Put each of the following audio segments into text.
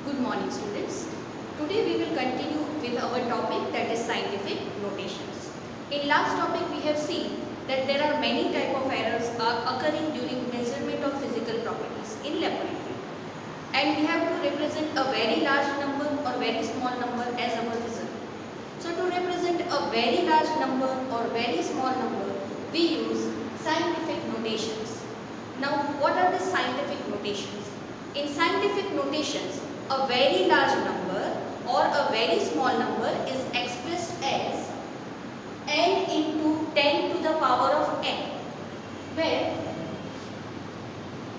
Good morning, students. Today we will continue with our topic, that is scientific notations. In last topic we have seen that there are many type of errors are occurring during measurement of physical properties in laboratory, and we have to represent a very large number or very small number as our result. So to represent a very large number or very small number, we use scientific notations. Now what are the scientific notations? In scientific notations, a very large number or a very small number is expressed as n into 10 to the power of n, where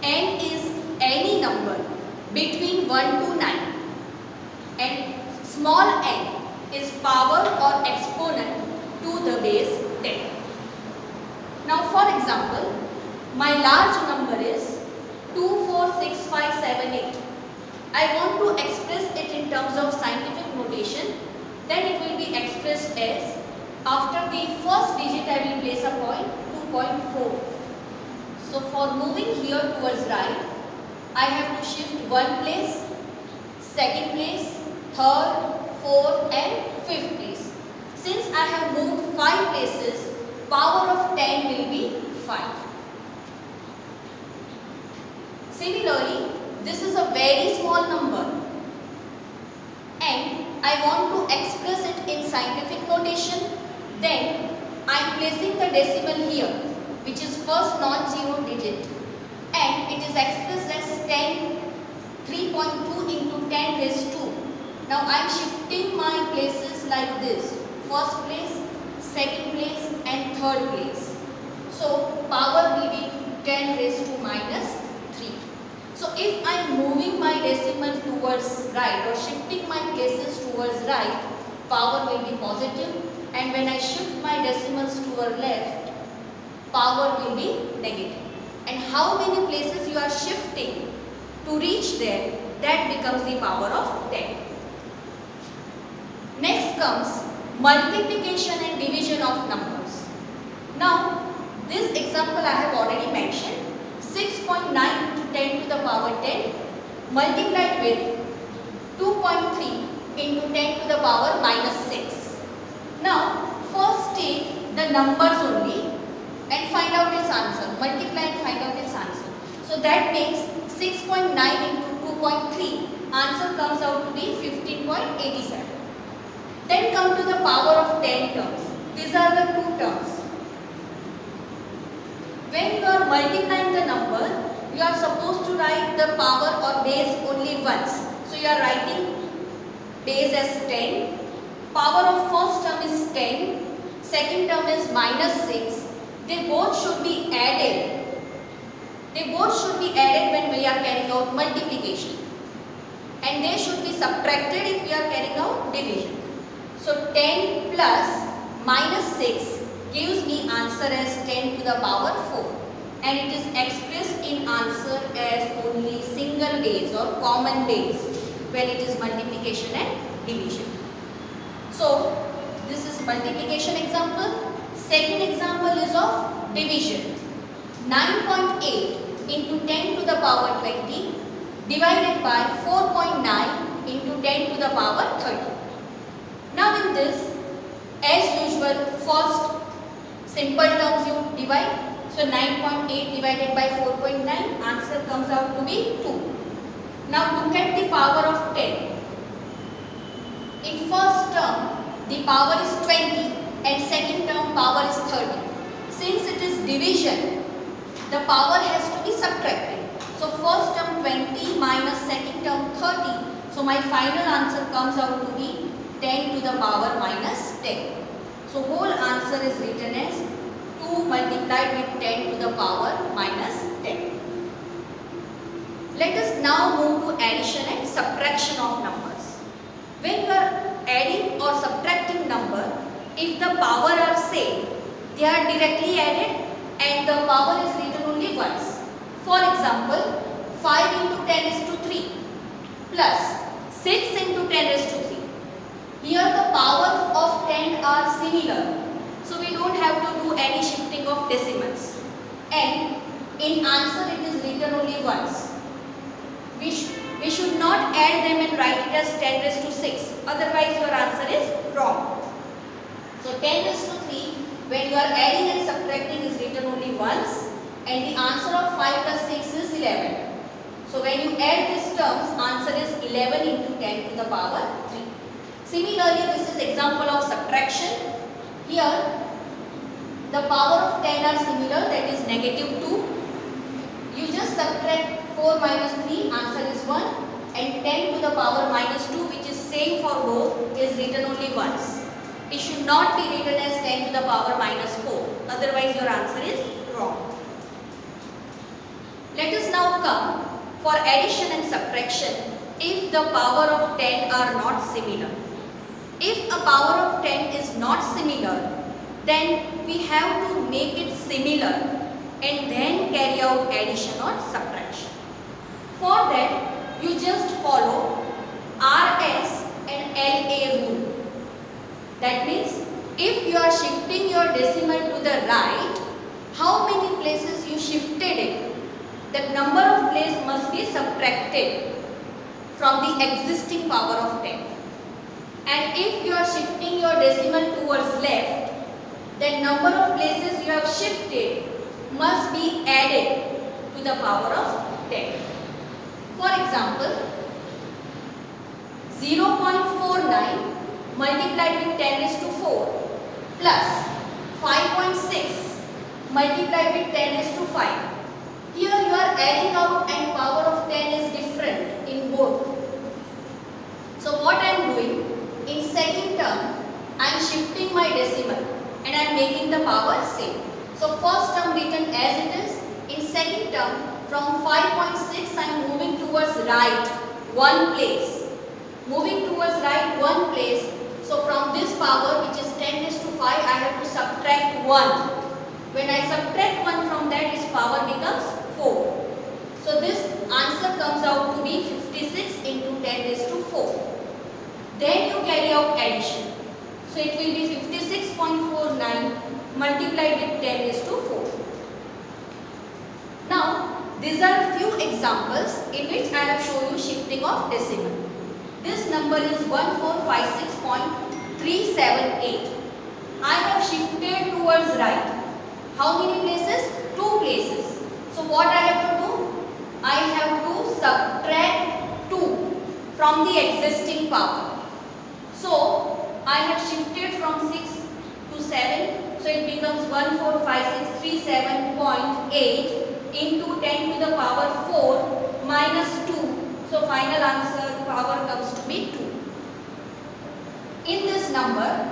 n is any number between 1 to 9 and small n is power or exponent to the base 10. Now for example, my large number is 246578. I want to express it in terms of scientific notation. Then it will be expressed as, after the first digit I will place a point, 2.4. So for moving here towards right, I have to shift one place, second place, third, fourth and fifth place. Since I have moved 5 places, power of 10 will be 5. Similarly, this is a very small number and I want to express it in scientific notation. Then I am placing the decimal here, which is first non-zero digit, and it is expressed as 3.2 into 10 raised to. Now I am shifting my places like this: first place, second place and third place. So power will be 10 raised to minus 3. So if I am moving my decimal towards right or shifting my places towards right, power will be positive, and when I shift my decimals toward left, power will be negative. And how many places you are shifting to reach there, that becomes the power of 10. Next comes multiplication and division of numbers. Now this example I have already mentioned. 6.9 into 10 to the power 10 multiplied with 2.3 into 10 to the power minus 6. Now first take the numbers only and find out its answer. Multiply and find out its answer. So that makes 6.9 into 2.3, answer comes out to be 15.87. Then come to the power of 10 terms. These are the two terms. When you are multiplying the number, you are supposed to write the power or base only once. So you are writing base as 10. Power of first term is 10. Second term is minus 6. They both should be added. They both should be added when we are carrying out multiplication. And they should be subtracted if we are carrying out division. So 10 plus minus 6 gives me answer as 10 to the power 4, and it is expressed in answer as only single base or common base when it is multiplication and division. So this is multiplication example. Second example is of division. 9.8 into 10 to the power 20 divided by 4.9 into 10 to the power 30. Now in this, as usual, first simple terms you divide. So 9.8 divided by 4.9, answer comes out to be 2. Now look at the power of 10. In first term, the power is 20 and second term power is 30. Since it is division, the power has to be subtracted. So first term 20 minus second term 30. So my final answer comes out to be 10 to the power minus 10. So whole answer is written as 2 multiplied with 10 to the power minus 10. Let us now move to addition and subtraction of numbers. When you are adding or subtracting number, if the power are same, they are directly added and the power is written only once. For example, 5 into 10 is to 3 plus 6 into 10 is to 3. Here the powers of 10 are similar, so we don't have to do any shifting of decimals, and in answer it is written only once. We should not add them and write it as 10 raised to 6. Otherwise your answer is wrong. So 10 raised to 3, when you are adding and subtracting, is written only once, and the answer of 5 plus 6 is 11. So when you add these terms, answer is 11 into 10 to the power 3. Similarly, this is example of subtraction. Here the power of 10 are similar, that is negative 2. You just subtract 4 minus 3, answer is 1, and 10 to the power minus 2, which is same for both, is written only once. It should not be written as 10 to the power minus 4, otherwise your answer is wrong. Let us now come for addition and subtraction if the power of 10 are not similar. If a power of 10 is not similar, then we have to make it similar and then carry out addition or subtraction. For that, you just follow RS and LA rule. That means, if you are shifting your decimal to the right, how many places you shifted it, the number of places must be subtracted from the existing power of 10. And if you are shifting your decimal towards left, the number of places you have shifted must be added to the power of 10. For example, 0.49 multiplied with 10 raised to 4 plus 5.6 multiplied with 10 raised to 5. Here you are adding out and power of 10 is different in both. So what I am doing, in second term, I am shifting my decimal and I am making the power same. So first term written as it is. In second term, from 5.6 I am moving towards right one place. Moving towards right one place. So from this power, which is 10 raised to 5, I have to subtract 1. When I subtract 1 from that, its power becomes 4. So this answer comes out to be 56 into 10 raised to 4. Then you carry out addition. So it will be 56.49 multiplied with 10 raised to 4. Now, these are few examples in which I have shown you shifting of decimal. This number is 1456.378. I have shifted towards right. How many places? 2 places. So what I have to do? I have to subtract 2 from the existing power. So I have shifted from 6 to 7. So it becomes 145637.8 into 10 to the power 4 minus 2. So final answer power comes to be 2. In this number,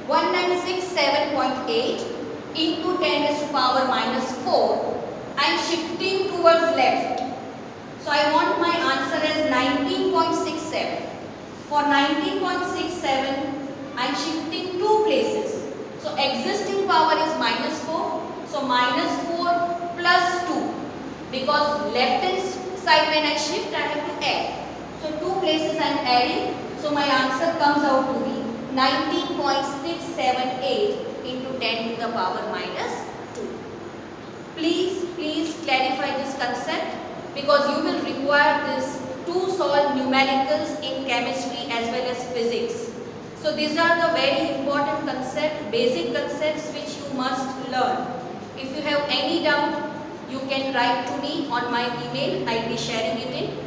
1967.8 into 10 raised to power minus 4, I am shifting towards left. So I want my answer as 19.67. For 19.67, I am shifting 2 places. So existing power is minus 4. So minus 4 plus 2. Because left hand side when I shift, I have to add. So 2 places I am adding. So my answer comes out to be 19.678 into 10 to the power minus 2. Please clarify this concept, because you will require this to solve numericals in chemistry as well as physics. So these are the very important concepts, basic concepts which you must learn. If you have any doubt, you can write to me on my email. I will be sharing it in